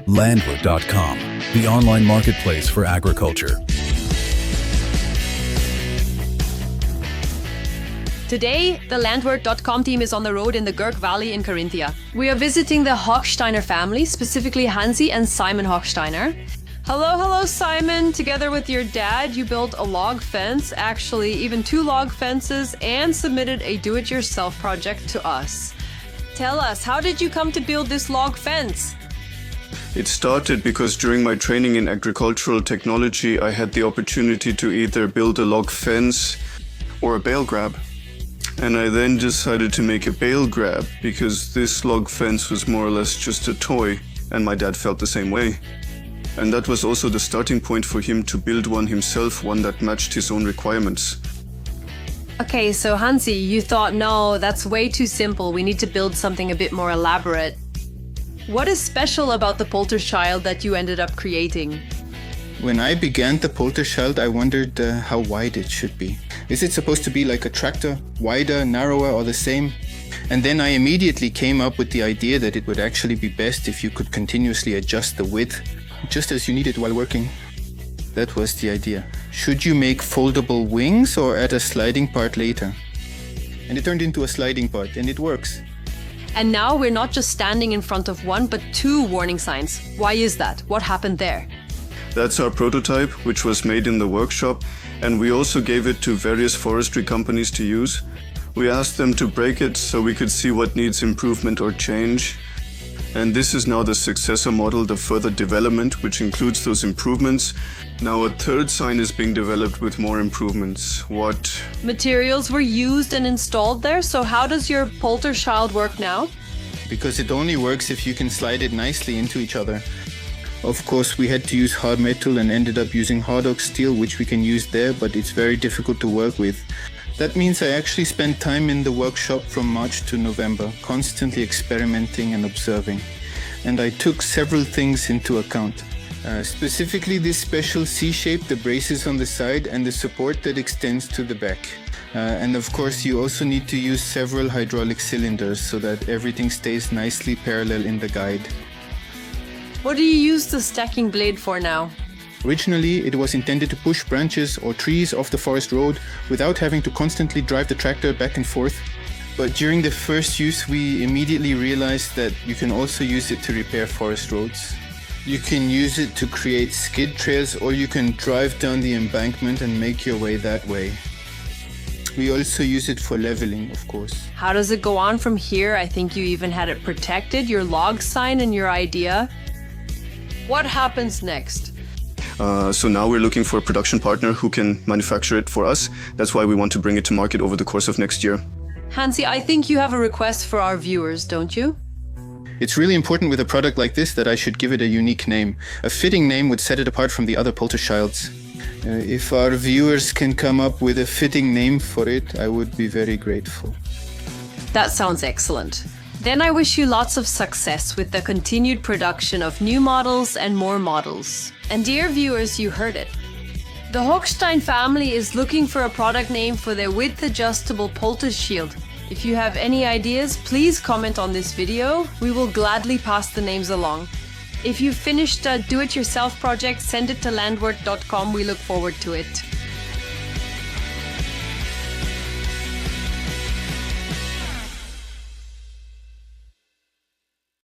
Landward.com, the online marketplace for agriculture. Today, the Landward.com team is on the road in the Gurk Valley in Carinthia. We are visiting the Hochsteiner family, specifically Hansi and Simon Hochsteiner. Hello, Simon. Together with your dad, you built a log fence, actually even 2 log fences, and submitted a do-it-yourself project to us. Tell us, how did you come to build this log fence? It started because during my training in agricultural technology, I had the opportunity to either build a log fence or a bale grab. And I then decided to make a bale grab because this log fence was more or less just a toy, and my dad felt the same way. And that was also the starting point for him to build one himself, one that matched his own requirements. Okay, so Hansi, you thought, no, that's way too simple. We need to build something a bit more elaborate. What is special about the Polterchild that you ended up creating? When I began the Polterchild, I wondered how wide it should be. Is it supposed to be like a tractor, wider, narrower, or the same? And then I immediately came up with the idea that it would actually be best if you could continuously adjust the width, just as you need it while working. That was the idea. Should you make foldable wings or add a sliding part later? And it turned into a sliding part, and it works. And now we're not just standing in front of 1, but 2 warning signs. Why is that? What happened there? That's our prototype, which was made in the workshop, and we also gave it to various forestry companies to use. We asked them to break it so we could see what needs improvement or change. And this is now the successor model, the further development, which includes those improvements. Now a 3rd sign is being developed with more improvements. What materials were used and installed there, so how does your Polterchild work now? Because it only works if you can slide it nicely into each other. Of course, we had to use hard metal and ended up using hard oak steel, which we can use there, but it's very difficult to work with. That means I actually spent time in the workshop from March to November, constantly experimenting and observing. And I took several things into account. Specifically this special C-shape, the braces on the side, and the support that extends to the back. And of course, you also need to use several hydraulic cylinders so that everything stays nicely parallel in the guide. What do you use the stacking blade for now? Originally, it was intended to push branches or trees off the forest road without having to constantly drive the tractor back and forth. But during the first use, we immediately realized that you can also use it to repair forest roads. You can use it to create skid trails, or you can drive down the embankment and make your way that way. We also use it for leveling, of course. How does it go on from here? I think you even had it protected, your log sign and your idea. What happens next? So now we're looking for a production partner who can manufacture it for us. That's why we want to bring it to market over the course of next year. Hansi, I think you have a request for our viewers, don't you? It's really important with a product like this that I should give it a unique name. A fitting name would set it apart from the other Polterchilds. If our viewers can come up with a fitting name for it, I would be very grateful. That sounds excellent. Then I wish you lots of success with the continued production of new models and more models. And dear viewers, you heard it. The Hochstein family is looking for a product name for their width-adjustable Poltershield. If you have any ideas, please comment on this video. We will gladly pass the names along. If you've finished a do-it-yourself project, send it to landward.com. We look forward to it.